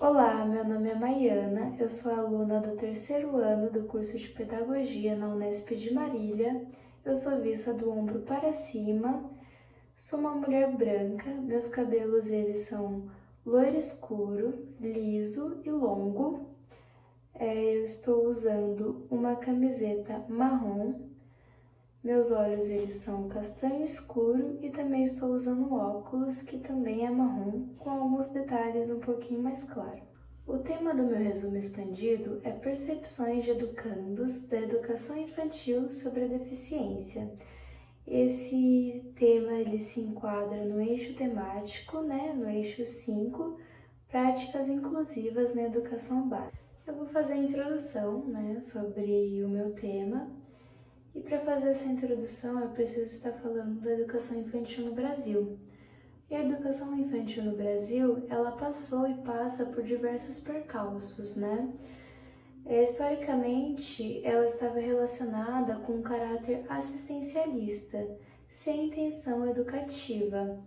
Olá, meu nome é Maiana, eu sou aluna do terceiro ano do curso de Pedagogia na Unesp de Marília. Eu sou vista do ombro para cima, sou uma mulher branca, meus cabelos eles são loiro escuro, liso e longo. Eu estou usando uma camiseta marrom, meus olhos eles são castanho escuro e também estou usando óculos que também é marrom, com alguns detalhes um pouquinho mais claros. O tema do meu resumo expandido é Percepções de Educandos da Educação Infantil sobre a Deficiência. Esse tema ele se enquadra no eixo temático, no eixo 5, Práticas Inclusivas na Educação Básica. Eu vou fazer a introdução sobre o meu tema. E para fazer essa introdução, eu preciso estar falando da educação infantil no Brasil. E a educação infantil no Brasil, ela passou e passa por diversos percalços, Historicamente, ela estava relacionada com um caráter assistencialista, sem intenção educativa.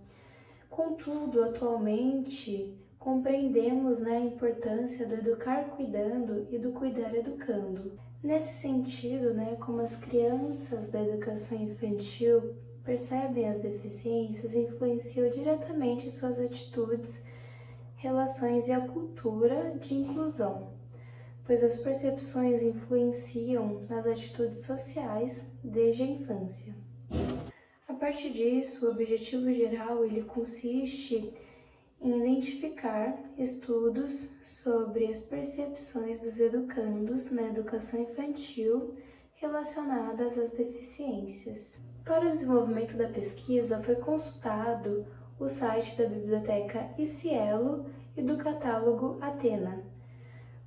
Contudo, atualmente, compreendemos a importância do educar cuidando e do cuidar educando. Nesse sentido, como as crianças da educação infantil percebem as deficiências, influenciam diretamente suas atitudes, relações e a cultura de inclusão, pois as percepções influenciam nas atitudes sociais desde a infância. A partir disso, o objetivo geral ele consiste em identificar estudos sobre as percepções dos educandos na educação infantil relacionadas às deficiências. Para o desenvolvimento da pesquisa, foi consultado o site da Biblioteca ICielo e do catálogo Atena,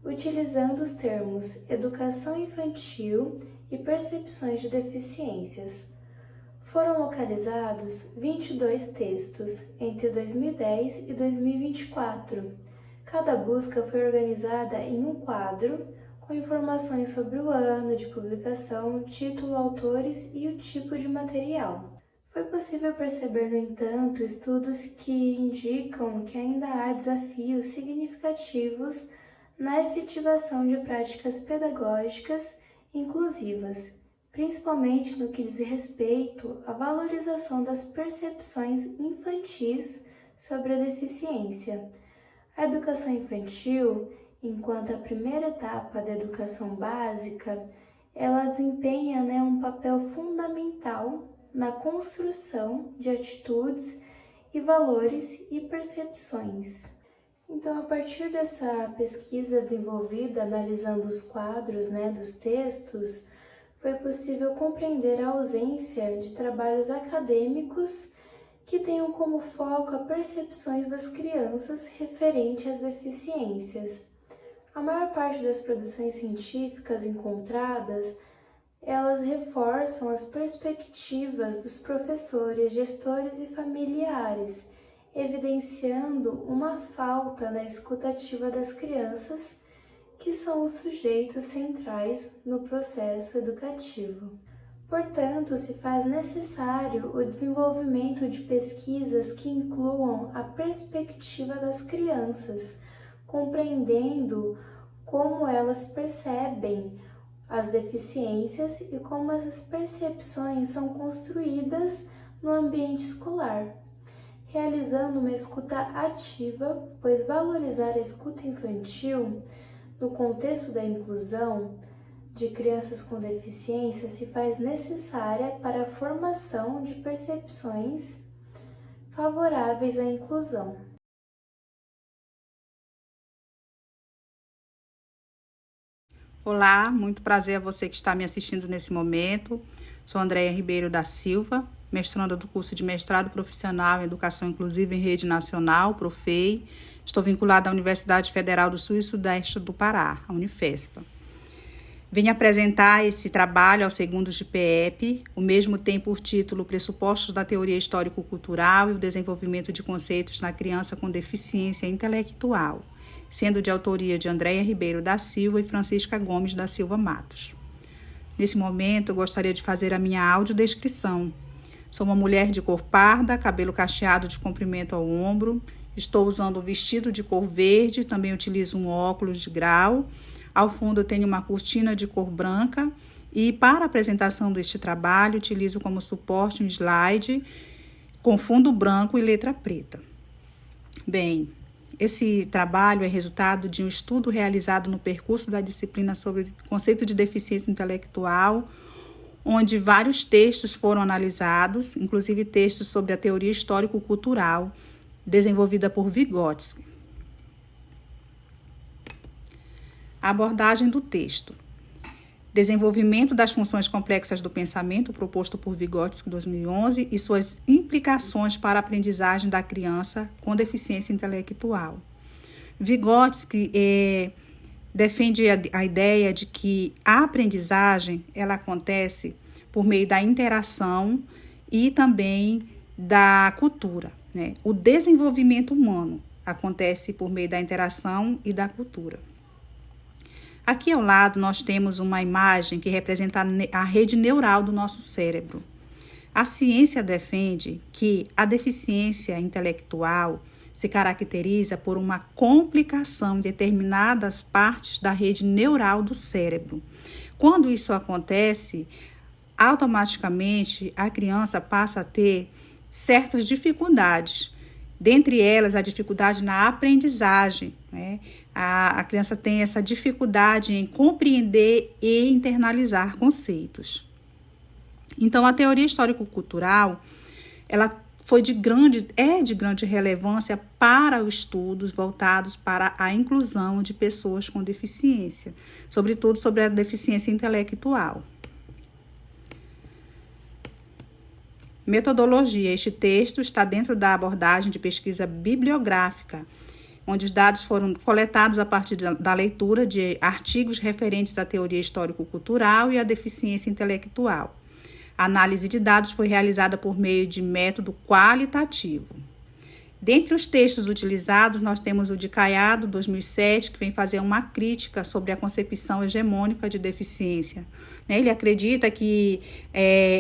utilizando os termos educação infantil e percepções de deficiências. Foram localizados 22 textos entre 2010 e 2024. Cada busca foi organizada em um quadro com informações sobre o ano de publicação, título, autores e o tipo de material. Foi possível perceber, no entanto, estudos que indicam que ainda há desafios significativos na efetivação de práticas pedagógicas inclusivas, principalmente no que diz respeito à valorização das percepções infantis sobre a deficiência. A educação infantil, enquanto a primeira etapa da educação básica, ela desempenha um papel fundamental na construção de atitudes e valores e percepções. Então, a partir dessa pesquisa desenvolvida, analisando os quadros dos textos, foi possível compreender a ausência de trabalhos acadêmicos que tenham como foco as percepções das crianças referente às deficiências. A maior parte das produções científicas encontradas, elas reforçam as perspectivas dos professores, gestores e familiares, evidenciando uma falta na escuta ativa das crianças, que são os sujeitos centrais no processo educativo. Portanto, se faz necessário o desenvolvimento de pesquisas que incluam a perspectiva das crianças, compreendendo como elas percebem as deficiências e como essas percepções são construídas no ambiente escolar, realizando uma escuta ativa, pois valorizar a escuta infantil no contexto da inclusão de crianças com deficiência se faz necessária para a formação de percepções favoráveis à inclusão. Olá, muito prazer a você que está me assistindo nesse momento. Sou Andréia Ribeiro da Silva, mestranda do curso de mestrado profissional em Educação Inclusiva em Rede Nacional, Profei. Estou vinculada à Universidade Federal do Sul e Sudeste do Pará, a Unifespa. Venho apresentar esse trabalho aos segundos de PEP, o mesmo tem por título Pressupostos da Teoria Histórico-Cultural e o Desenvolvimento de Conceitos na Criança com Deficiência Intelectual, sendo de autoria de Andréia Ribeiro da Silva e Francisca Gomes da Silva Matos. Nesse momento, eu gostaria de fazer a minha audiodescrição. Sou uma mulher de cor parda, cabelo cacheado de comprimento ao ombro Estou usando um vestido de cor verde, também utilizo um óculos de grau. Ao fundo eu tenho uma cortina de cor branca e para a apresentação deste trabalho utilizo como suporte um slide com fundo branco e letra preta. Bem, esse trabalho é resultado de um estudo realizado no percurso da disciplina sobre o conceito de deficiência intelectual, onde vários textos foram analisados, inclusive textos sobre a teoria histórico-cultural, desenvolvida por Vygotsky. A abordagem do texto. Desenvolvimento das funções complexas do pensamento, proposto por Vygotsky em 2011, e suas implicações para a aprendizagem da criança com deficiência intelectual. Vygotsky defende a ideia de que a aprendizagem ela acontece por meio da interação e também da cultura, né? O desenvolvimento humano acontece por meio da interação e da cultura. Aqui ao lado nós temos uma imagem que representa a rede neural do nosso cérebro. A ciência defende que a deficiência intelectual se caracteriza por uma complicação em determinadas partes da rede neural do cérebro. Quando isso acontece, automaticamente a criança passa a ter certas dificuldades, dentre elas a dificuldade na aprendizagem, né? A criança tem essa dificuldade em compreender e internalizar conceitos. Então, a teoria histórico-cultural, ela é de grande relevância para os estudos voltados para a inclusão de pessoas com deficiência, sobretudo sobre a deficiência intelectual. Metodologia. Este texto está dentro da abordagem de pesquisa bibliográfica, onde os dados foram coletados a partir da leitura de artigos referentes à teoria histórico-cultural e à deficiência intelectual. A análise de dados foi realizada por meio de método qualitativo. Dentre os textos utilizados, nós temos o de Caiado, 2007, que vem fazer uma crítica sobre a concepção hegemônica de deficiência. Ele acredita que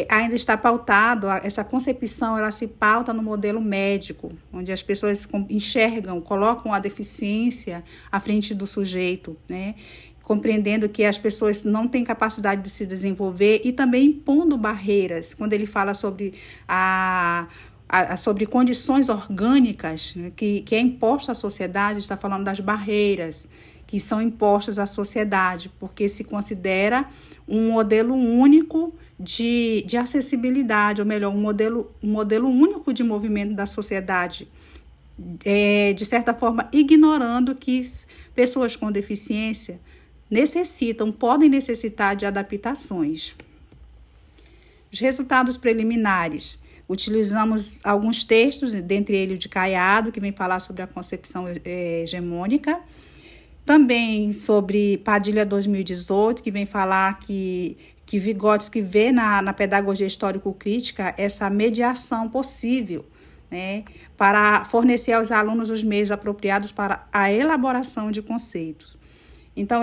ainda está pautado, essa concepção ela se pauta no modelo médico, onde as pessoas enxergam, colocam a deficiência à frente do sujeito, né? Compreendendo que as pessoas não têm capacidade de se desenvolver e também impondo barreiras, quando ele fala sobre sobre condições orgânicas, né, que é imposta à sociedade, está falando das barreiras que são impostas à sociedade, porque se considera um modelo único de acessibilidade, ou melhor, um modelo único de movimento da sociedade, de certa forma ignorando que pessoas com deficiência podem necessitar de adaptações. Os resultados preliminares. Utilizamos alguns textos, dentre eles o de Caiado, que vem falar sobre a concepção hegemônica. Também sobre Padilha 2018, que vem falar que Vygotsky vê na pedagogia histórico-crítica essa mediação possível, né, para fornecer aos alunos os meios apropriados para a elaboração de conceitos. Então,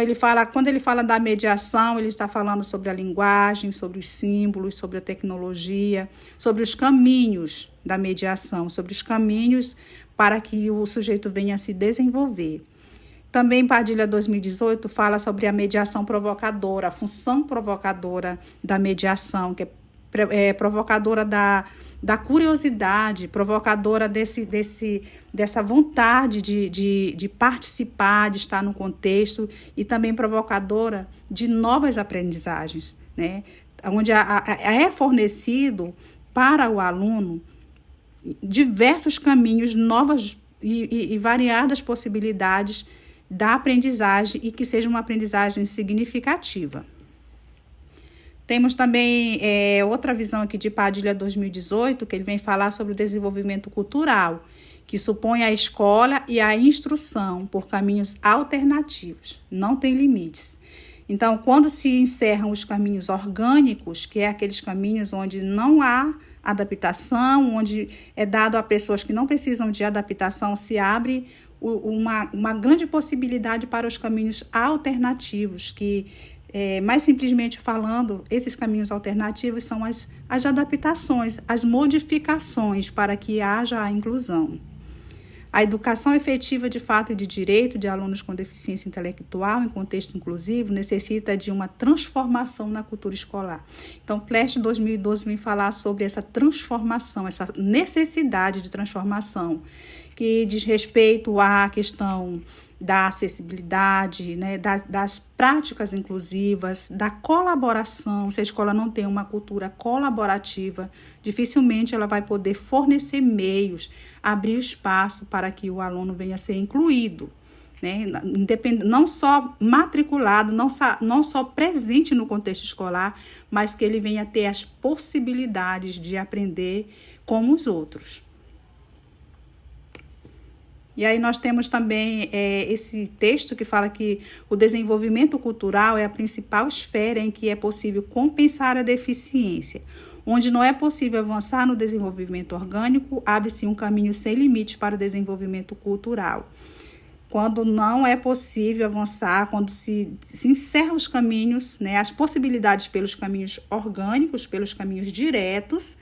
quando ele fala da mediação, ele está falando sobre a linguagem, sobre os símbolos, sobre a tecnologia, sobre os caminhos da mediação, sobre os caminhos para que o sujeito venha a se desenvolver. Também Padilha 2018 fala sobre a mediação provocadora, a função provocadora da mediação, que é provocadora da curiosidade, provocadora dessa vontade de participar, de estar no contexto, e também provocadora de novas aprendizagens, né? Onde é fornecido para o aluno diversos caminhos, novas e variadas possibilidades da aprendizagem e que seja uma aprendizagem significativa. Temos também outra visão aqui de Padilha 2018, que ele vem falar sobre o desenvolvimento cultural, que supõe a escola e a instrução por caminhos alternativos, não tem limites. Então, quando se encerram os caminhos orgânicos, que é aqueles caminhos onde não há adaptação, onde é dado a pessoas que não precisam de adaptação, se abre uma grande possibilidade para os caminhos alternativos, que, mais simplesmente falando, esses caminhos alternativos são as adaptações, as modificações para que haja a inclusão. A educação efetiva de fato e de direito de alunos com deficiência intelectual em contexto inclusivo necessita de uma transformação na cultura escolar. Então, o PLEST 2012 vem falar sobre essa transformação, essa necessidade de transformação, que diz respeito à questão da acessibilidade, né, das práticas inclusivas, da colaboração. Se a escola não tem uma cultura colaborativa, dificilmente ela vai poder fornecer meios, abrir espaço para que o aluno venha a ser incluído, né? Não só matriculado, não só presente no contexto escolar, mas que ele venha a ter as possibilidades de aprender como os outros. E aí nós temos também esse texto que fala que o desenvolvimento cultural é a principal esfera em que é possível compensar a deficiência. Onde não é possível avançar no desenvolvimento orgânico, abre-se um caminho sem limite para o desenvolvimento cultural. Quando não é possível avançar, quando se encerram os caminhos, né, as possibilidades pelos caminhos orgânicos, pelos caminhos diretos,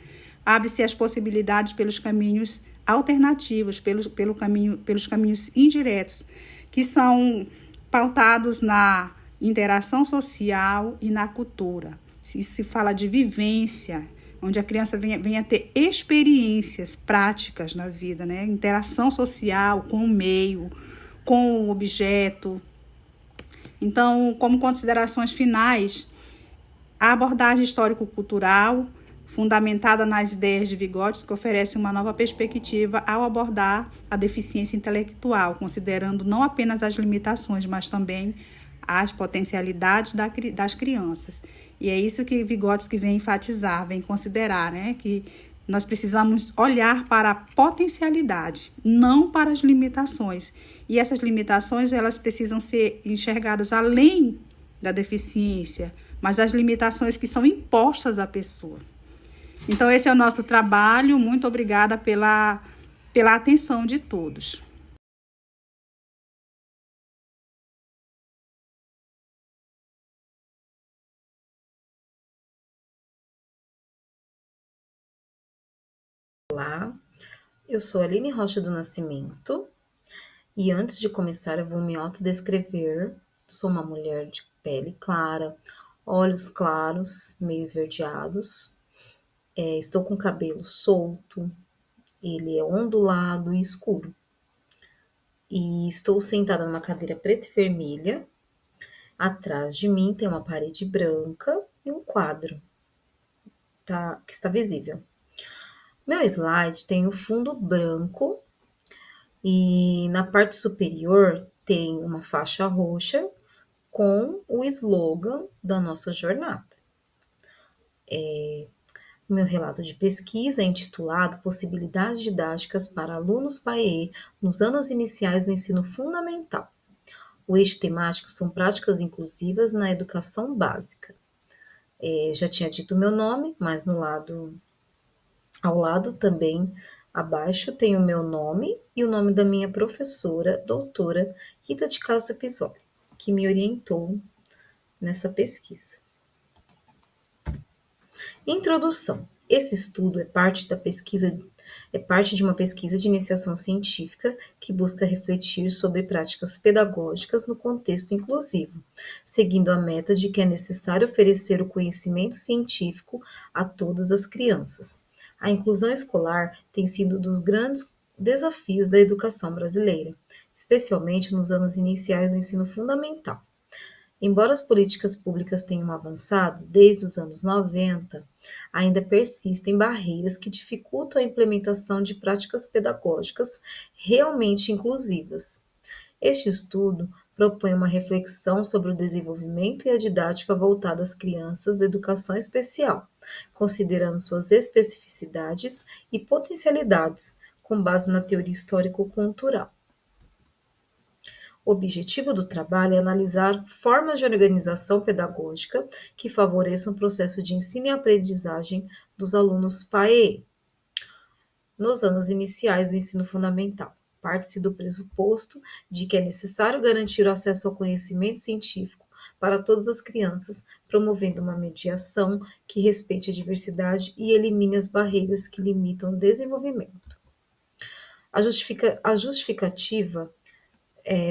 abre-se as possibilidades pelos caminhos alternativos, pelos caminhos indiretos, que são pautados na interação social e na cultura. Se fala de vivência, onde a criança venha a ter experiências práticas na vida, né? Interação social com o meio, com o objeto. Então, como considerações finais, a abordagem histórico-cultural fundamentada nas ideias de Vygotsky, oferece uma nova perspectiva ao abordar a deficiência intelectual, considerando não apenas as limitações, mas também as potencialidades das crianças. E é isso que Vygotsky vem enfatizar, vem considerar, né? Que nós precisamos olhar para a potencialidade, não para as limitações. E essas limitações, elas precisam ser enxergadas além da deficiência, mas as limitações que são impostas à pessoa. Então, esse é o nosso trabalho. Muito obrigada pela atenção de todos. Olá, eu sou Aline Rocha do Nascimento e antes de começar eu vou me autodescrever. Sou uma mulher de pele clara, olhos claros, meio esverdeados. Estou com cabelo solto, ele é ondulado e escuro. E estou sentada numa cadeira preta e vermelha. Atrás de mim tem uma parede branca e um quadro, que está visível. Meu slide tem o fundo branco e na parte superior tem uma faixa roxa com o slogan da nossa jornada. Meu relato de pesquisa é intitulado Possibilidades Didáticas para Alunos PAEE nos anos iniciais do ensino fundamental. O eixo temático são práticas inclusivas na educação básica. Já tinha dito o meu nome, mas ao lado também, abaixo, tem o meu nome e o nome da minha professora, doutora Rita de Cássia Pisoli, que me orientou nessa pesquisa. Introdução. Esse estudo é parte de uma pesquisa de iniciação científica que busca refletir sobre práticas pedagógicas no contexto inclusivo, seguindo a meta de que é necessário oferecer o conhecimento científico a todas as crianças. A inclusão escolar tem sido um dos grandes desafios da educação brasileira, especialmente nos anos iniciais do ensino fundamental. Embora as políticas públicas tenham avançado desde os anos 90, ainda persistem barreiras que dificultam a implementação de práticas pedagógicas realmente inclusivas. Este estudo propõe uma reflexão sobre o desenvolvimento e a didática voltada às crianças da educação especial, considerando suas especificidades e potencialidades com base na teoria histórico-cultural. O objetivo do trabalho é analisar formas de organização pedagógica que favoreçam o processo de ensino e aprendizagem dos alunos PAEE nos anos iniciais do ensino fundamental. Parte-se do pressuposto de que é necessário garantir o acesso ao conhecimento científico para todas as crianças, promovendo uma mediação que respeite a diversidade e elimine as barreiras que limitam o desenvolvimento. A justificativa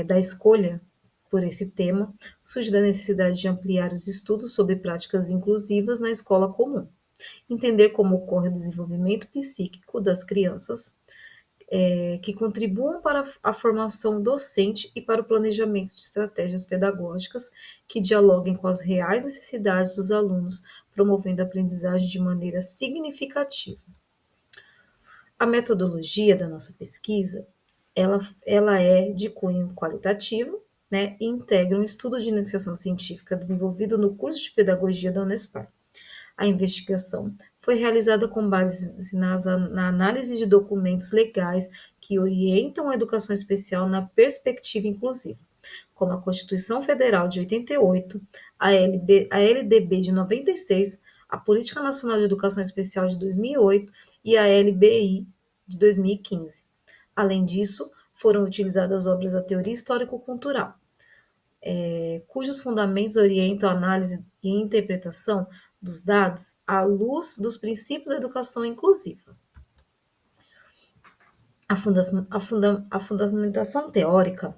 da escolha por esse tema surge da necessidade de ampliar os estudos sobre práticas inclusivas na escola comum, entender como ocorre o desenvolvimento psíquico das crianças, que contribuam para a formação docente e para o planejamento de estratégias pedagógicas que dialoguem com as reais necessidades dos alunos, promovendo a aprendizagem de maneira significativa. A metodologia da nossa pesquisa, ela é de cunho qualitativo, né, e integra um estudo de iniciação científica desenvolvido no curso de pedagogia da Unespar. A investigação foi realizada com base na análise de documentos legais que orientam a educação especial na perspectiva inclusiva, como a Constituição Federal de 88, a LDB de 96, a Política Nacional de Educação Especial de 2008 e a LBI de 2015. Além disso, foram utilizadas obras da teoria histórico-cultural, cujos fundamentos orientam a análise e interpretação dos dados à luz dos princípios da educação inclusiva. A fundamentação teórica,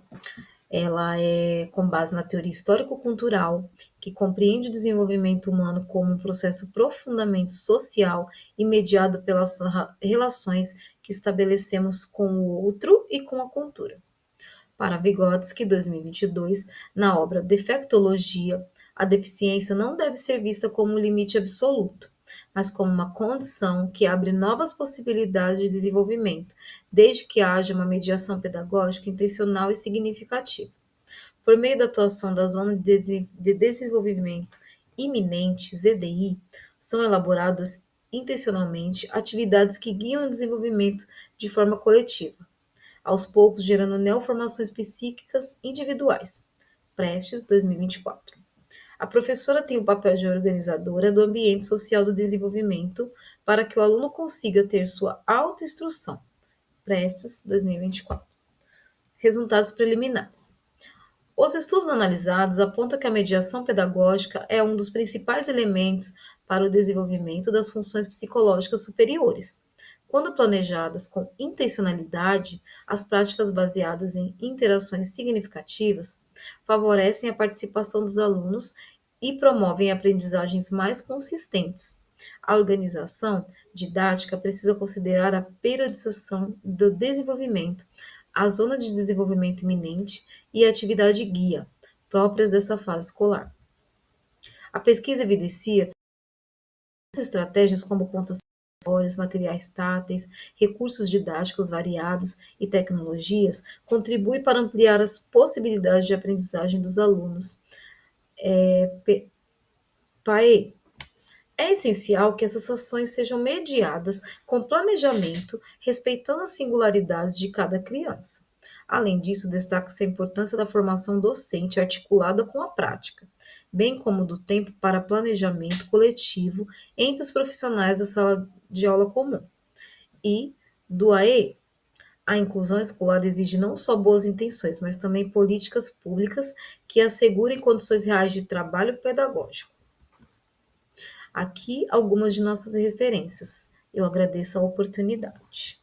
ela é com base na teoria histórico-cultural, que compreende o desenvolvimento humano como um processo profundamente social e mediado pelas relações que estabelecemos com o outro e com a cultura. Para Vygotsky, 2022, na obra Defectologia, a deficiência não deve ser vista como um limite absoluto, mas como uma condição que abre novas possibilidades de desenvolvimento, desde que haja uma mediação pedagógica intencional e significativa. Por meio da atuação da Zona de Desenvolvimento Iminente, ZDI, são elaboradas intencionalmente atividades que guiam o desenvolvimento de forma coletiva, aos poucos gerando neoformações psíquicas individuais. Prestes, 2024. A professora tem o papel de organizadora do ambiente social do desenvolvimento para que o aluno consiga ter sua autoinstrução. Prestes, 2024. Resultados preliminares. Os estudos analisados apontam que a mediação pedagógica é um dos principais elementos para o desenvolvimento das funções psicológicas superiores. Quando planejadas com intencionalidade, as práticas baseadas em interações significativas favorecem a participação dos alunos e promovem aprendizagens mais consistentes. A organização didática precisa considerar a periodização do desenvolvimento, a zona de desenvolvimento iminente e a atividade guia, próprias dessa fase escolar. A pesquisa evidencia estratégias como contas acessórias, materiais táteis, recursos didáticos variados e tecnologias contribuem para ampliar as possibilidades de aprendizagem dos alunos. É essencial que essas ações sejam mediadas com planejamento, respeitando as singularidades de cada criança. Além disso, destaca-se a importância da formação docente articulada com a prática, bem como do tempo para planejamento coletivo entre os profissionais da sala de aula comum. E do AE, a inclusão escolar exige não só boas intenções, mas também políticas públicas que assegurem condições reais de trabalho pedagógico. Aqui algumas de nossas referências. Eu agradeço a oportunidade.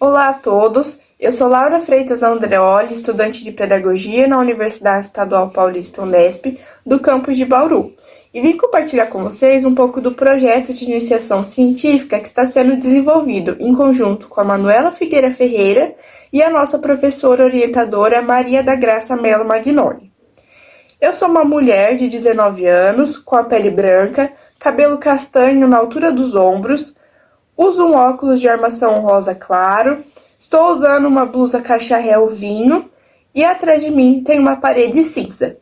Olá a todos, eu sou Laura Freitas Andreoli, estudante de Pedagogia na Universidade Estadual Paulista Unesp, do campus de Bauru, e vim compartilhar com vocês um pouco do projeto de iniciação científica que está sendo desenvolvido em conjunto com a Manuela Figueira Ferreira e a nossa professora orientadora Maria da Graça Mello Magnoni. Eu sou uma mulher de 19 anos, com a pele branca, cabelo castanho na altura dos ombros, uso um óculos de armação rosa claro, estou usando uma blusa cacharel vinho e atrás de mim tem uma parede cinza.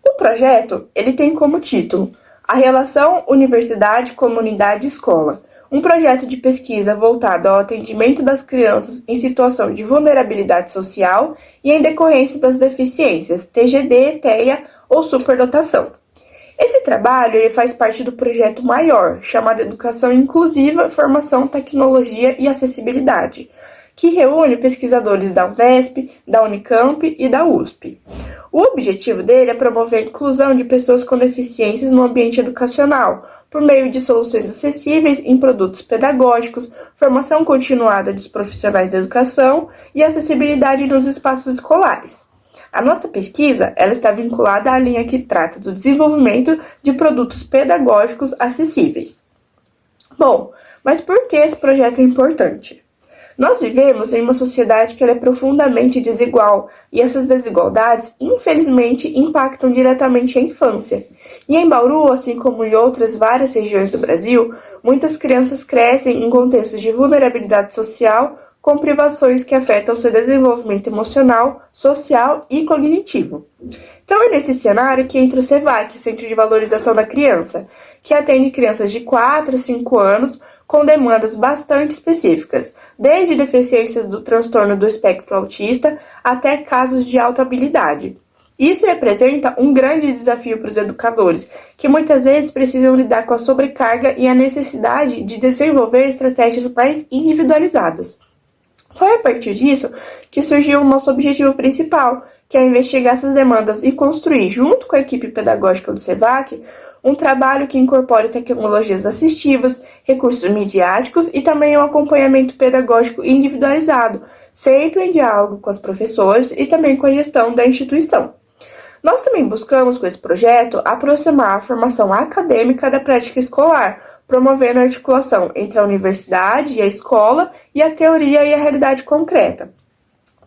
O projeto ele tem como título A Relação Universidade-Comunidade-Escola, um projeto de pesquisa voltado ao atendimento das crianças em situação de vulnerabilidade social e em decorrência das deficiências TGD, TEA ou superdotação. Esse trabalho ele faz parte do projeto maior, chamado Educação Inclusiva, Formação, Tecnologia e Acessibilidade, que reúne pesquisadores da Unesp, da Unicamp e da USP. O objetivo dele é promover a inclusão de pessoas com deficiências no ambiente educacional, por meio de soluções acessíveis em produtos pedagógicos, formação continuada dos profissionais da educação e acessibilidade nos espaços escolares. A nossa pesquisa ela está vinculada à linha que trata do desenvolvimento de produtos pedagógicos acessíveis. Bom, mas por que esse projeto é importante? Nós vivemos em uma sociedade que ela é profundamente desigual e essas desigualdades, infelizmente, impactam diretamente a infância. E em Bauru, assim como em outras várias regiões do Brasil, muitas crianças crescem em contextos de vulnerabilidade social com privações que afetam seu desenvolvimento emocional, social e cognitivo. Então é nesse cenário que entra o CEVAC, o Centro de Valorização da Criança, que atende crianças de 4 a 5 anos com demandas bastante específicas, desde deficiências do transtorno do espectro autista até casos de alta habilidade. Isso representa um grande desafio para os educadores, que muitas vezes precisam lidar com a sobrecarga e a necessidade de desenvolver estratégias mais individualizadas. Foi a partir disso que surgiu o nosso objetivo principal, que é investigar essas demandas e construir, junto com a equipe pedagógica do CEVAC, um trabalho que incorpore tecnologias assistivas, recursos midiáticos e também um acompanhamento pedagógico individualizado, sempre em diálogo com os professores e também com a gestão da instituição. Nós também buscamos, com esse projeto, aproximar a formação acadêmica da prática escolar, promovendo a articulação entre a universidade e a escola e a teoria e a realidade concreta.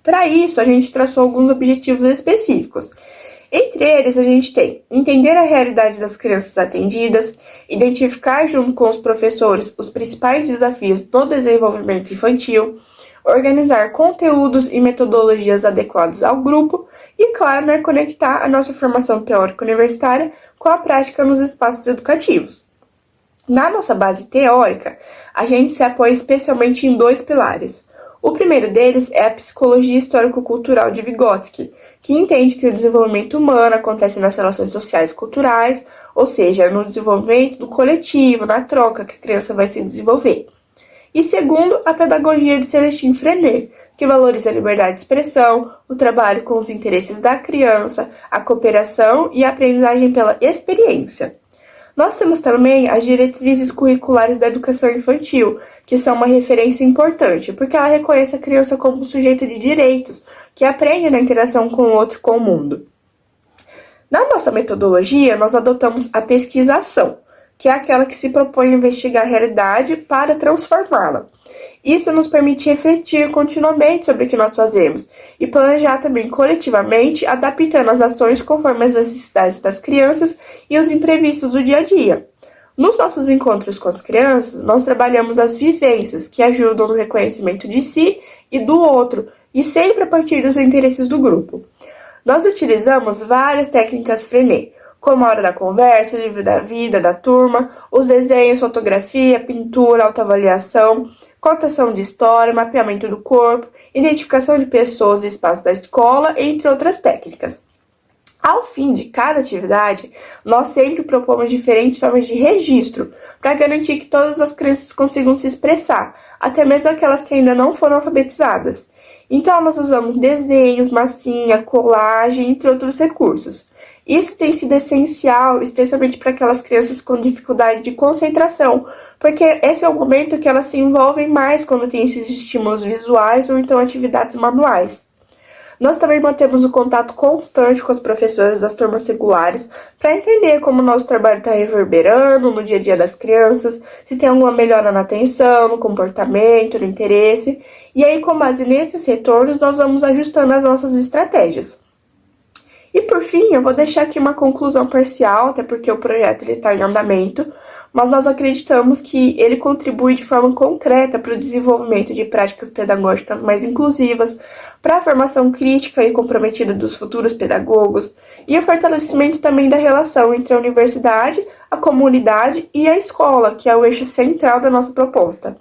Para isso, a gente traçou alguns objetivos específicos. Entre eles, a gente tem entender a realidade das crianças atendidas, identificar junto com os professores os principais desafios do desenvolvimento infantil, organizar conteúdos e metodologias adequados ao grupo e, claro, conectar a nossa formação teórica universitária com a prática nos espaços educativos. Na nossa base teórica, a gente se apoia especialmente em 2 pilares. O primeiro deles é a psicologia histórico-cultural de Vygotsky, que entende que o desenvolvimento humano acontece nas relações sociais e culturais, ou seja, no desenvolvimento do coletivo, na troca que a criança vai se desenvolver. E segundo, a pedagogia de Celestine Freinet, que valoriza a liberdade de expressão, o trabalho com os interesses da criança, a cooperação e a aprendizagem pela experiência. Nós temos também as diretrizes curriculares da educação infantil, que são uma referência importante, porque ela reconhece a criança como um sujeito de direitos, que aprende na interação com o outro, com o mundo. Na nossa metodologia, nós adotamos a pesquisação, que é aquela que se propõe a investigar a realidade para transformá-la. Isso nos permite refletir continuamente sobre o que nós fazemos e planejar também coletivamente, adaptando as ações conforme as necessidades das crianças e os imprevistos do dia a dia. Nos nossos encontros com as crianças, nós trabalhamos as vivências que ajudam no reconhecimento de si e do outro, e sempre a partir dos interesses do grupo. Nós utilizamos várias técnicas Freinet, como a hora da conversa, o livro da vida da turma, os desenhos, fotografia, pintura, autoavaliação, contação de história, mapeamento do corpo, identificação de pessoas e espaços da escola, entre outras técnicas. Ao fim de cada atividade, nós sempre propomos diferentes formas de registro para garantir que todas as crianças consigam se expressar, até mesmo aquelas que ainda não foram alfabetizadas. Então, nós usamos desenhos, massinha, colagem, entre outros recursos. Isso tem sido essencial, especialmente para aquelas crianças com dificuldade de concentração, porque esse é o momento que elas se envolvem mais quando tem esses estímulos visuais ou então atividades manuais. Nós também mantemos o contato constante com os professores das turmas regulares para entender como o nosso trabalho está reverberando no dia a dia das crianças, se tem alguma melhora na atenção, no comportamento, no interesse. E aí, com base nesses retornos, nós vamos ajustando as nossas estratégias. E por fim, eu vou deixar aqui uma conclusão parcial, até porque o projeto está em andamento, mas nós acreditamos que ele contribui de forma concreta para o desenvolvimento de práticas pedagógicas mais inclusivas, para a formação crítica e comprometida dos futuros pedagogos e o fortalecimento também da relação entre a universidade, a comunidade e a escola, que é o eixo central da nossa proposta.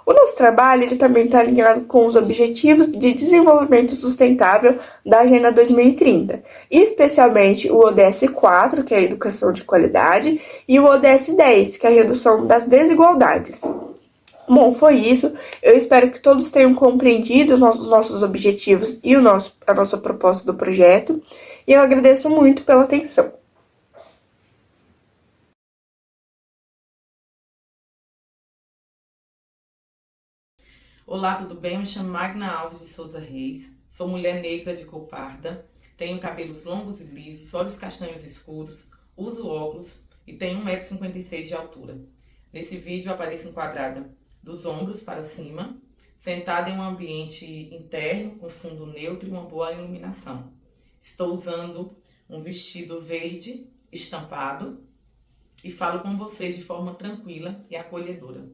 O nosso trabalho ele também está alinhado com os Objetivos de Desenvolvimento Sustentável da Agenda 2030, e especialmente o ODS 4, que é a Educação de Qualidade, e o ODS 10, que é a Redução das Desigualdades. Bom, foi isso. Eu espero que todos tenham compreendido os nossos objetivos e a nossa proposta do projeto. E eu agradeço muito pela atenção. Olá, tudo bem? Me chamo Magna Alves de Souza Reis, sou mulher negra de cor parda, tenho cabelos longos e lisos, olhos castanhos escuros, uso óculos e tenho 1,56 m de altura. Nesse vídeo eu apareço enquadrada dos ombros para cima, sentada em um ambiente interno com fundo neutro e uma boa iluminação. Estou usando um vestido verde estampado e falo com vocês de forma tranquila e acolhedora.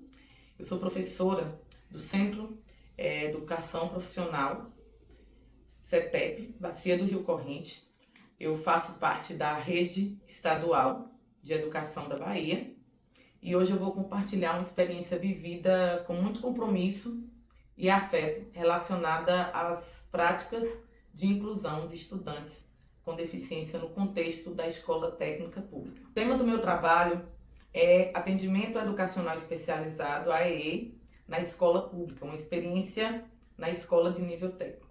Eu sou professora do Centro Educação Profissional, CETEP, Bacia do Rio Corrente. Eu faço parte da Rede Estadual de Educação da Bahia e hoje eu vou compartilhar uma experiência vivida com muito compromisso e afeto relacionada às práticas de inclusão de estudantes com deficiência no contexto da Escola Técnica Pública. O tema do meu trabalho é Atendimento Educacional Especializado, AEE, na escola pública, uma experiência na escola de nível técnico.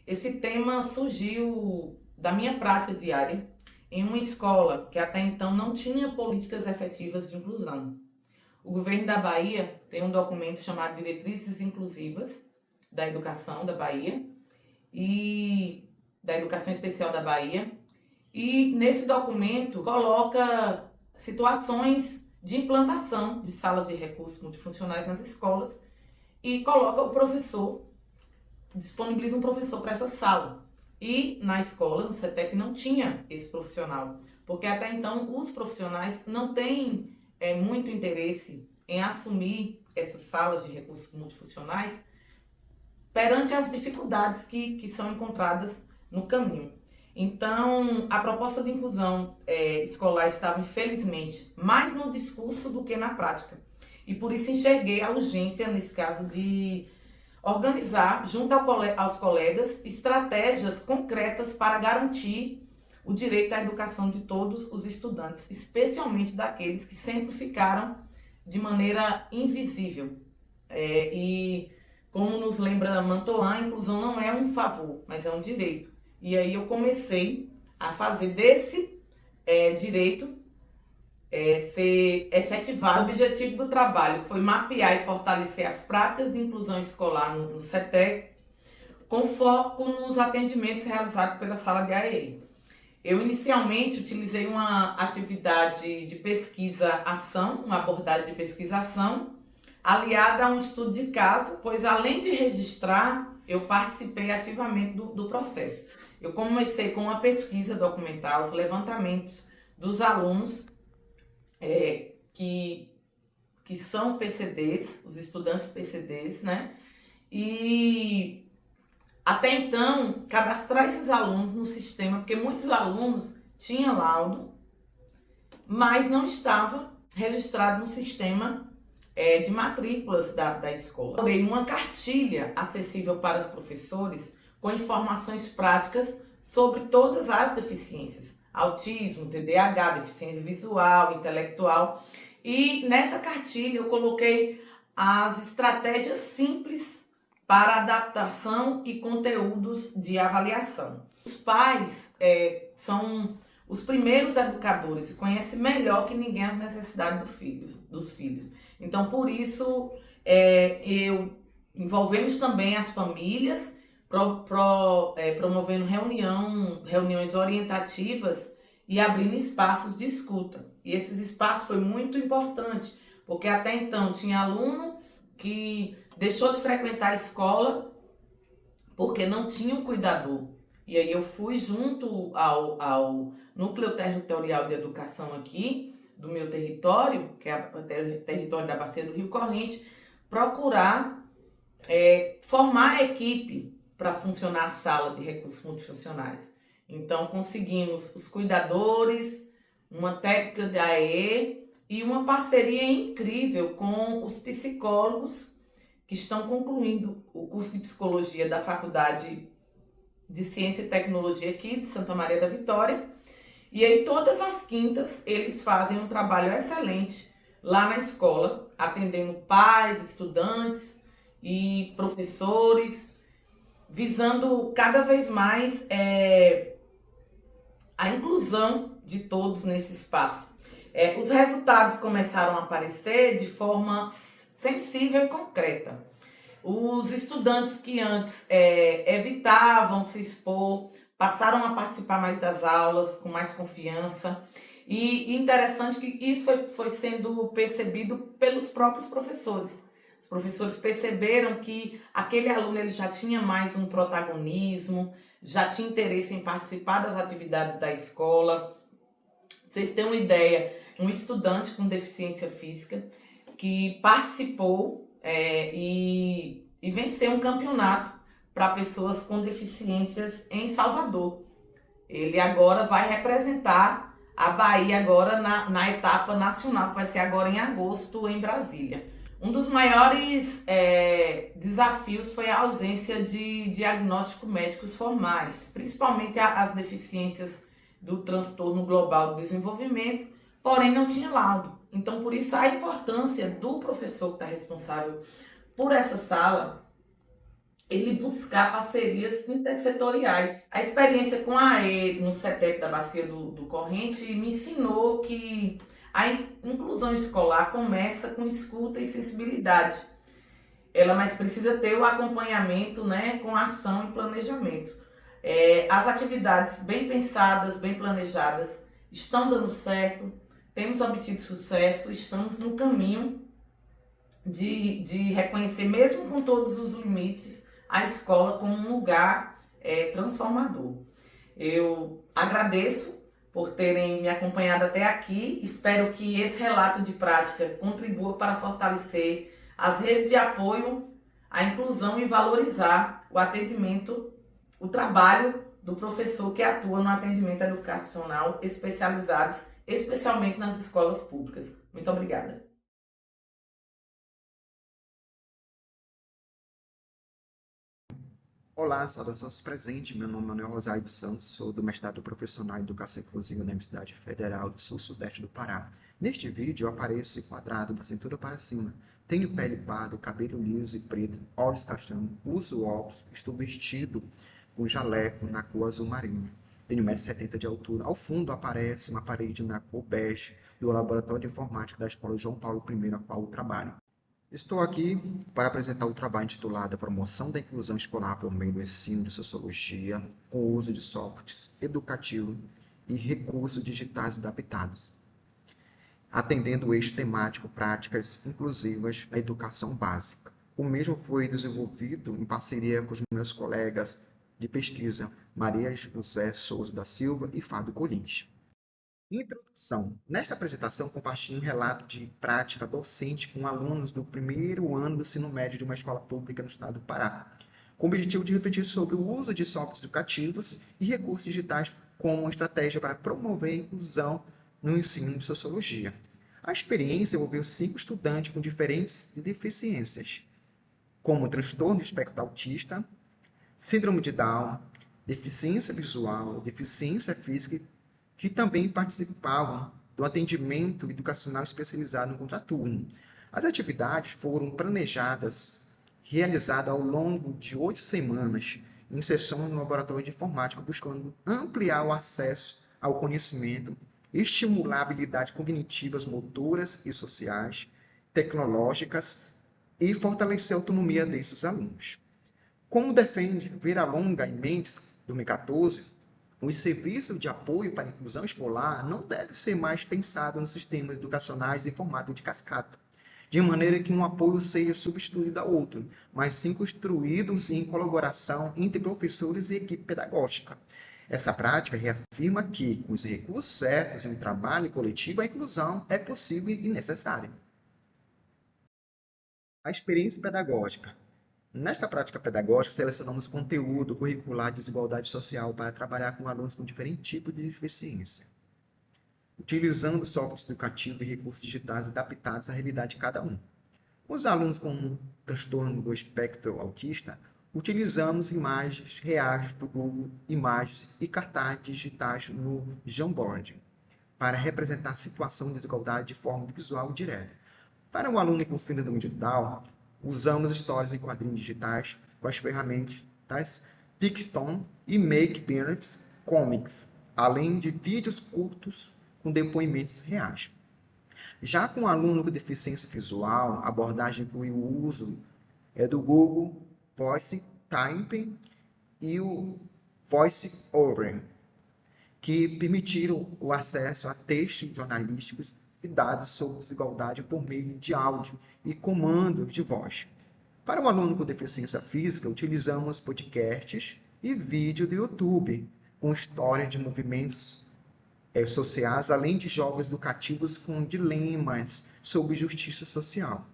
Esse tema surgiu da minha prática diária em uma escola que até então não tinha políticas efetivas de inclusão. O governo da Bahia tem um documento chamado Diretrizes Inclusivas da Educação da Bahia e da Educação Especial da Bahia, e nesse documento coloca situações de implantação de salas de recursos multifuncionais nas escolas e coloca o professor, disponibiliza um professor para essa sala. E na escola, no CETEP, não tinha esse profissional, porque até então os profissionais não têm muito interesse em assumir essas salas de recursos multifuncionais perante as dificuldades que são encontradas no caminho. Então, a proposta de inclusão escolar estava, infelizmente, mais no discurso do que na prática. E por isso enxerguei a urgência, nesse caso, de organizar, junto aos colegas, estratégias concretas para garantir o direito à educação de todos os estudantes, especialmente daqueles que sempre ficaram de maneira invisível. E, como nos lembra Mantoan, a inclusão não é um favor, mas é um direito. E aí eu comecei a fazer desse direito ser efetivado. O objetivo do trabalho foi mapear e fortalecer as práticas de inclusão escolar no CETEP, com foco nos atendimentos realizados pela sala de AEE. Eu inicialmente utilizei uma atividade de pesquisa-ação, uma abordagem de pesquisa-ação, aliada a um estudo de caso, pois além de registrar, eu participei ativamente do processo. Eu comecei com uma pesquisa documental, os levantamentos dos alunos que são PCDs, os estudantes PCDs, né? E até então, cadastrar esses alunos no sistema, porque muitos alunos tinham laudo, mas não estava registrado no sistema de matrículas da escola. Eu dei uma cartilha acessível para os professores com informações práticas sobre todas as deficiências, autismo, TDAH, deficiência visual, intelectual, e nessa cartilha eu coloquei as estratégias simples para adaptação e conteúdos de avaliação. Os pais são os primeiros educadores e conhecem melhor que ninguém as necessidades dos filhos. Então, por isso, envolvemos também as famílias, promovendo reuniões orientativas e abrindo espaços de escuta. E esses espaços foi muito importante, porque até então tinha aluno que deixou de frequentar a escola porque não tinha um cuidador. E aí eu fui junto ao Núcleo Territorial de Educação aqui, do meu território, que é o território da Bacia do Rio Corrente, procurar formar a equipe para funcionar a sala de recursos multifuncionais. Então, conseguimos os cuidadores, uma técnica de AEE e uma parceria incrível com os psicólogos que estão concluindo o curso de psicologia da Faculdade de Ciência e Tecnologia aqui de Santa Maria da Vitória. E aí, todas as quintas, eles fazem um trabalho excelente lá na escola, atendendo pais, estudantes e professores, visando cada vez mais a inclusão de todos nesse espaço. Os resultados começaram a aparecer de forma sensível e concreta. Os estudantes que antes evitavam se expor, passaram a participar mais das aulas, com mais confiança. E interessante que isso foi sendo percebido pelos próprios professores. Os professores perceberam que aquele aluno ele já tinha mais um protagonismo, já tinha interesse em participar das atividades da escola. Vocês têm uma ideia, um estudante com deficiência física que participou e venceu um campeonato para pessoas com deficiências em Salvador. Ele agora vai representar a Bahia agora na etapa nacional, que vai ser agora em agosto em Brasília. Um dos maiores desafios foi a ausência de diagnóstico médicos formais, principalmente as deficiências do transtorno global do desenvolvimento, porém não tinha laudo. Então, por isso, a importância do professor que está responsável por essa sala, ele buscar parcerias intersetoriais. A experiência com a AE no CETEP da Bacia do Corrente me ensinou que a inclusão escolar começa com escuta e sensibilidade. Mas precisa ter o acompanhamento, né, com ação e planejamento. As atividades bem pensadas, bem planejadas, estão dando certo, temos obtido sucesso, estamos no caminho de reconhecer, mesmo com todos os limites, a escola como um lugar transformador. Eu agradeço por terem me acompanhado até aqui. Espero que esse relato de prática contribua para fortalecer as redes de apoio à inclusão e valorizar o atendimento, o trabalho do professor que atua no atendimento educacional especializados, especialmente nas escolas públicas. Muito obrigada. Olá, saudações presentes. Meu nome é Manuel Rosário dos Santos, sou do mestrado profissional em Educação Inclusiva na Universidade Federal do Sul-Sudeste do Pará. Neste vídeo, eu apareço enquadrado da cintura para cima. Tenho pele parda, cabelo liso e preto, olhos castanhos, uso óculos, estou vestido com jaleco na cor azul marinho. Tenho 1,70 m de altura. Ao fundo aparece uma parede na cor bege do Laboratório de Informática da Escola João Paulo I, a qual eu trabalho. Estou aqui para apresentar o trabalho intitulado Promoção da Inclusão Escolar por meio do ensino de Sociologia, com o uso de softwares educativos e recursos digitais adaptados, atendendo o eixo temático Práticas Inclusivas na Educação Básica. O mesmo foi desenvolvido em parceria com os meus colegas de pesquisa, Maria José Souza da Silva e Fábio Colins. Introdução. Nesta apresentação, compartilho um relato de prática docente com alunos do primeiro ano do ensino médio de uma escola pública no estado do Pará, com o objetivo de refletir sobre o uso de softwares educativos e recursos digitais como estratégia para promover a inclusão no ensino de sociologia. A experiência envolveu 5 estudantes com diferentes deficiências, como transtorno de espectro autista, síndrome de Down, deficiência visual, deficiência física, que também participavam do atendimento educacional especializado no contraturno. As atividades foram planejadas, realizadas ao longo de 8 semanas, em sessões no laboratório de informática, buscando ampliar o acesso ao conhecimento, estimular habilidades cognitivas, motoras e sociais, tecnológicas e fortalecer a autonomia desses alunos. Como defende Vera Longa e Mendes, 2014, os serviços de apoio para a inclusão escolar não devem ser mais pensados nos sistemas educacionais em formato de cascata, de maneira que um apoio seja substituído a outro, mas sim construídos em colaboração entre professores e equipe pedagógica. Essa prática reafirma que, com os recursos certos e um trabalho coletivo, a inclusão é possível e necessária. A experiência pedagógica. Nesta prática pedagógica, selecionamos conteúdo curricular de desigualdade social para trabalhar com alunos com diferentes tipos de deficiência, utilizando softwares educativos e recursos digitais adaptados à realidade de cada um. Os alunos com transtorno do espectro autista, utilizamos imagens reais do Google Imagens e cartazes digitais no Jamboard. para representar a situação de desigualdade de forma visual e direta. Para um aluno com síndrome digital, usamos histórias em quadrinhos digitais com as ferramentas Pixton e Make Believe Comics, além de vídeos curtos com depoimentos reais. Já com o aluno com deficiência visual, a abordagem inclui o uso do Google Voice Typing e o Voice Over, que permitiram o acesso a textos jornalísticos e dados sobre desigualdade por meio de áudio e comandos de voz. Para o aluno com deficiência física, utilizamos podcasts e vídeo do YouTube, com histórias de movimentos sociais, além de jogos educativos com dilemas sobre justiça social.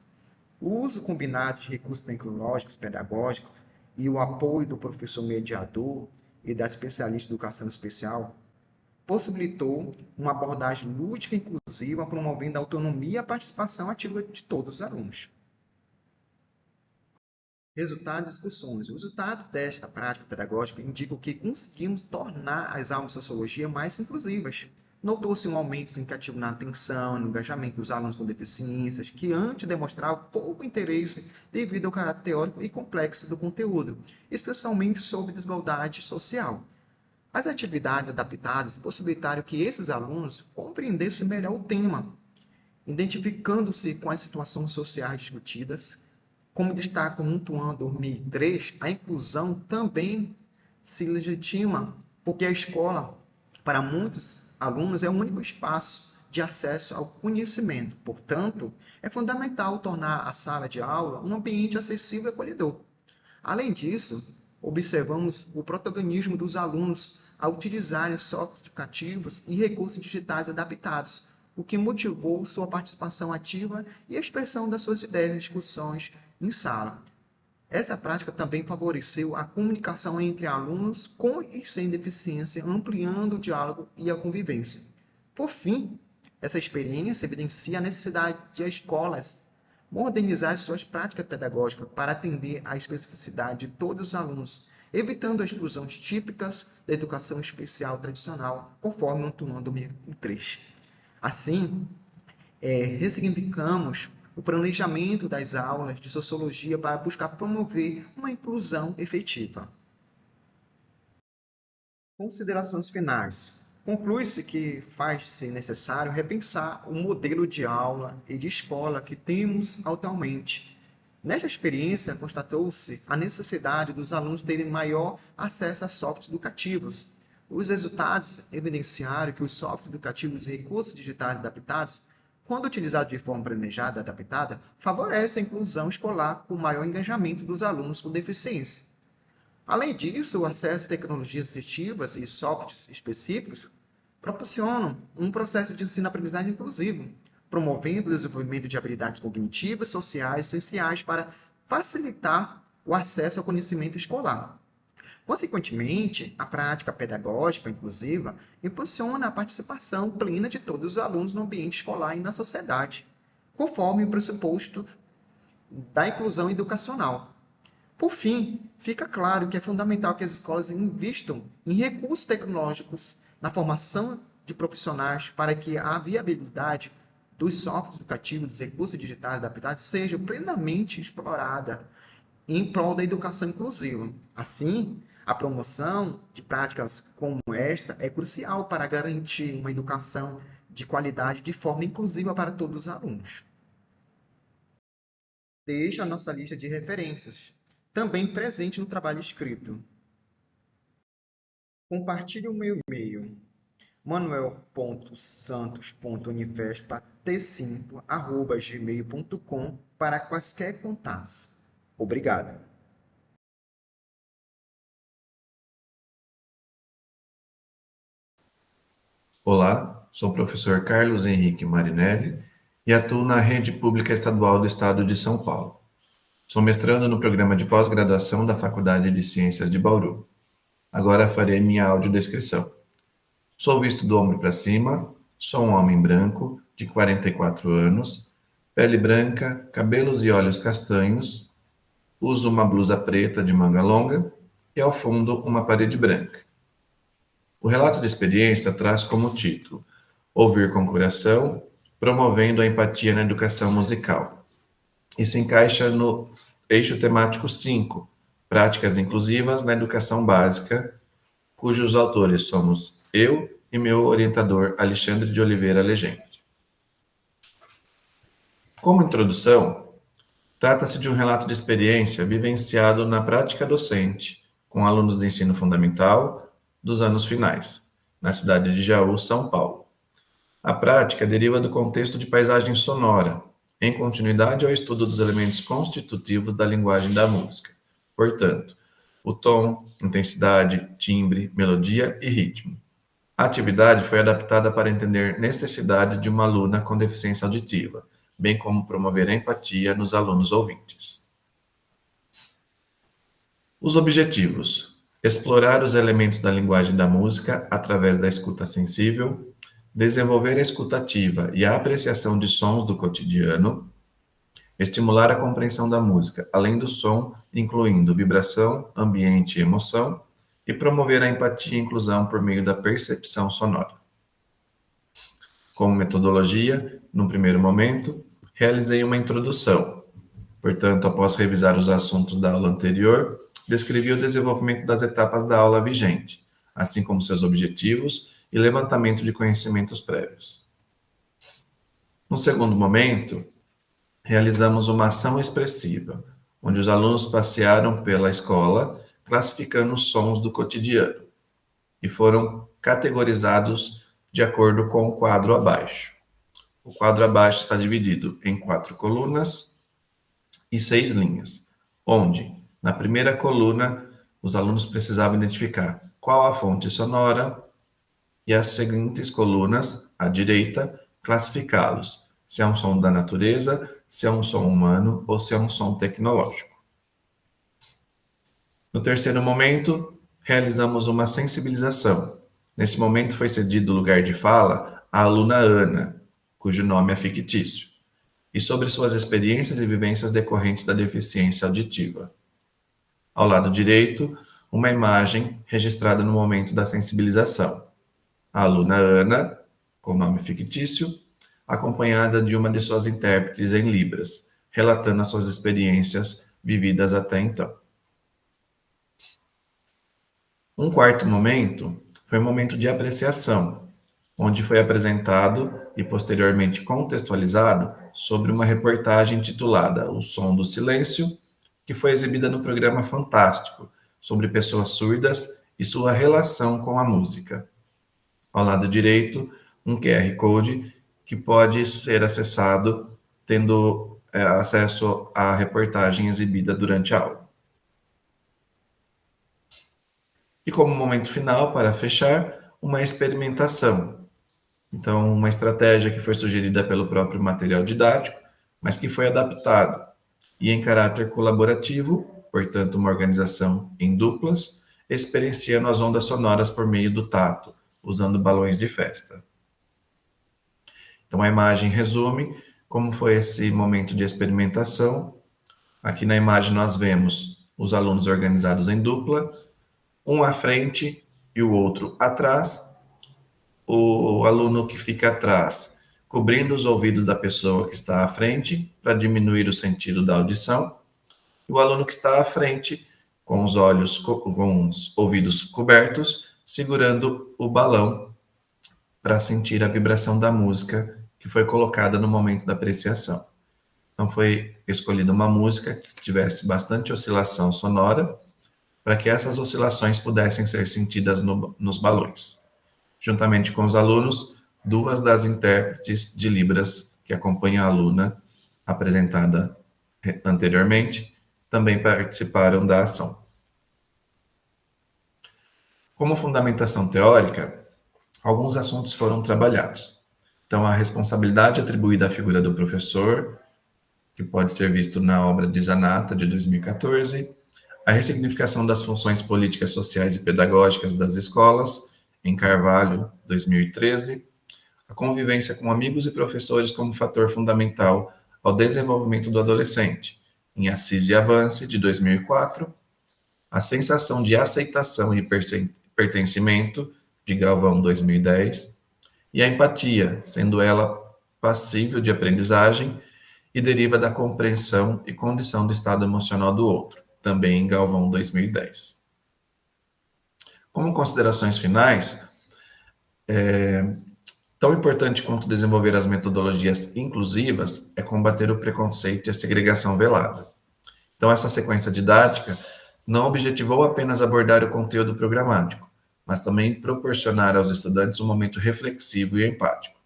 O uso combinado de recursos tecnológicos pedagógicos e o apoio do professor mediador e da especialista de educação especial possibilitou uma abordagem lúdica e inclusiva, promovendo a autonomia e a participação ativa de todos os alunos. Resultado de discussões. O resultado desta prática pedagógica indica que conseguimos tornar as aulas de sociologia mais inclusivas. Notou-se um aumento significativo na atenção, no engajamento dos alunos com deficiências, que antes demonstravam pouco interesse devido ao caráter teórico e complexo do conteúdo, especialmente sobre desigualdade social. As atividades adaptadas possibilitaram que esses alunos compreendessem melhor o tema, identificando-se com as situações sociais discutidas. Como destaca o Muntuan 2003, a inclusão também se legitima porque a escola, para muitos alunos, é o único espaço de acesso ao conhecimento. Portanto, é fundamental tornar a sala de aula um ambiente acessível e acolhedor. Além disso, observamos o protagonismo dos alunos ao utilizarem softwares educativos e recursos digitais adaptados, o que motivou sua participação ativa e a expressão das suas ideias em discussões em sala. Essa prática também favoreceu a comunicação entre alunos com e sem deficiência, ampliando o diálogo e a convivência. Por fim, essa experiência evidencia a necessidade de as escolas modernizar suas práticas pedagógicas para atender à especificidade de todos os alunos, evitando as exclusões típicas da educação especial tradicional, conforme o Muntuan 2003. Assim, ressignificamos o planejamento das aulas de sociologia para buscar promover uma inclusão efetiva. Considerações finais. Conclui-se que faz-se necessário repensar o modelo de aula e de escola que temos atualmente. Nesta experiência, constatou-se a necessidade dos alunos terem maior acesso a softwares educativos. Os resultados evidenciaram que os softwares educativos e recursos digitais adaptados, quando utilizados de forma planejada e adaptada, favorecem a inclusão escolar com maior engajamento dos alunos com deficiência. Além disso, o acesso a tecnologias assistivas e softwares específicos proporcionam um processo de ensino-aprendizagem inclusivo, promovendo o desenvolvimento de habilidades cognitivas e sociais essenciais para facilitar o acesso ao conhecimento escolar. Consequentemente, a prática pedagógica inclusiva impulsiona a participação plena de todos os alunos no ambiente escolar e na sociedade, conforme o pressuposto da inclusão educacional. Por fim, fica claro que é fundamental que as escolas investam em recursos tecnológicos na formação de profissionais para que a viabilidade dos softwares educativos, dos recursos digitais adaptados, seja plenamente explorada em prol da educação inclusiva. Assim, a promoção de práticas como esta é crucial para garantir uma educação de qualidade de forma inclusiva para todos os alunos. Deixo a nossa lista de referências, também presente no trabalho escrito. Compartilhe o meu e-mail, manuel.santos.unifespa.t5@gmail.com para quaisquer contatos. Obrigado. Olá, sou o professor Carlos Henrique Marinelli e atuo na Rede Pública Estadual do Estado de São Paulo. Sou mestrando no programa de pós-graduação da Faculdade de Ciências de Bauru. Agora farei minha audiodescrição. Sou visto do ombro para cima, sou um homem branco, de 44 anos, pele branca, cabelos e olhos castanhos, uso uma blusa preta de manga longa e ao fundo uma parede branca. O relato de experiência traz como título ouvir com coração, promovendo a empatia na educação musical. E se encaixa no eixo temático 5, práticas inclusivas na educação básica, cujos autores somos eu e meu orientador Alexandre de Oliveira Legendre. Como introdução, trata-se de um relato de experiência vivenciado na prática docente com alunos de ensino fundamental dos anos finais, na cidade de Jaú, São Paulo. A prática deriva do contexto de paisagem sonora, em continuidade ao estudo dos elementos constitutivos da linguagem da música. Portanto, o tom, intensidade, timbre, melodia e ritmo. A atividade foi adaptada para entender necessidades de uma aluna com deficiência auditiva, bem como promover a empatia nos alunos ouvintes. Os objetivos: explorar os elementos da linguagem da música através da escuta sensível, desenvolver a escuta ativa e a apreciação de sons do cotidiano, estimular a compreensão da música, além do som, incluindo vibração, ambiente e emoção, e promover a empatia e inclusão por meio da percepção sonora. Como metodologia, no primeiro momento, realizei uma introdução. Portanto, após revisar os assuntos da aula anterior, descrevi o desenvolvimento das etapas da aula vigente, assim como seus objetivos e levantamento de conhecimentos prévios. No segundo momento, realizamos uma ação expressiva, onde os alunos passearam pela escola, classificando os sons do cotidiano, e foram categorizados de acordo com o quadro abaixo. O quadro abaixo está dividido em 4 colunas e 6 linhas, onde, na primeira coluna, os alunos precisavam identificar qual a fonte sonora, e as seguintes colunas, à direita, classificá-los, se é um som da natureza, se é um som humano ou se é um som tecnológico. No terceiro momento, realizamos uma sensibilização. Nesse momento foi cedido o lugar de fala à aluna Ana, cujo nome é fictício, e sobre suas experiências e vivências decorrentes da deficiência auditiva. Ao lado direito, uma imagem registrada no momento da sensibilização. A aluna Ana, com nome fictício, acompanhada de uma de suas intérpretes em Libras, relatando as suas experiências vividas até então. Um quarto momento foi um momento de apreciação, onde foi apresentado e posteriormente contextualizado sobre uma reportagem intitulada O Som do Silêncio, que foi exibida no programa Fantástico, sobre pessoas surdas e sua relação com a música. Ao lado direito, um QR Code que pode ser acessado tendo acesso à reportagem exibida durante a aula. E como momento final, para fechar, uma experimentação. Então, uma estratégia que foi sugerida pelo próprio material didático, mas que foi adaptado e em caráter colaborativo, portanto, uma organização em duplas, experienciando as ondas sonoras por meio do tato, usando balões de festa. Então, a imagem resume como foi esse momento de experimentação. Aqui na imagem nós vemos os alunos organizados em dupla, um à frente e o outro atrás. O aluno que fica atrás, cobrindo os ouvidos da pessoa que está à frente, para diminuir o sentido da audição. E o aluno que está à frente, com os ouvidos cobertos, segurando o balão para sentir a vibração da música que foi colocada no momento da apreciação. Então foi escolhida uma música que tivesse bastante oscilação sonora, para que essas oscilações pudessem ser sentidas nos balões. Juntamente com os alunos, 2 das intérpretes de Libras que acompanham a aluna apresentada anteriormente também participaram da ação. Como fundamentação teórica, alguns assuntos foram trabalhados. Então, a responsabilidade atribuída à figura do professor, que pode ser visto na obra de Zanata, de 2014, a ressignificação das funções políticas, sociais e pedagógicas das escolas, em Carvalho, 2013, a convivência com amigos e professores como fator fundamental ao desenvolvimento do adolescente, em Assis e Avance, de 2004, a sensação de aceitação e pertencimento, de Galvão, 2010, e a empatia, sendo ela passível de aprendizagem e deriva da compreensão e condição do estado emocional do outro, também em Galvão 2010. Como considerações finais, tão importante quanto desenvolver as metodologias inclusivas é combater o preconceito e a segregação velada. Então, essa sequência didática não objetivou apenas abordar o conteúdo programático, mas também proporcionar aos estudantes um momento reflexivo e empático.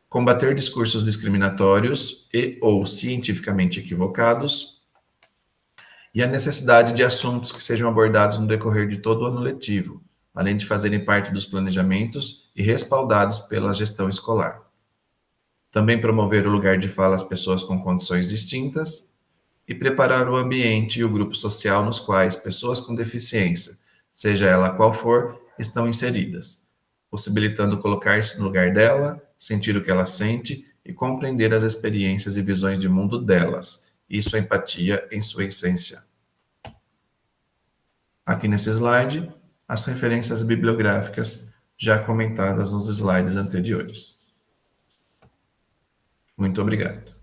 Combater discursos discriminatórios e ou cientificamente equivocados e a necessidade de assuntos que sejam abordados no decorrer de todo o ano letivo, além de fazerem parte dos planejamentos e respaldados pela gestão escolar. Também promover o lugar de fala às pessoas com condições distintas e preparar o ambiente e o grupo social nos quais pessoas com deficiência, seja ela qual for, estão inseridas, possibilitando colocar-se no lugar dela, sentir o que ela sente e compreender as experiências e visões de mundo delas. Isso é empatia em sua essência. Aqui nesse slide, as referências bibliográficas já comentadas nos slides anteriores. Muito obrigado.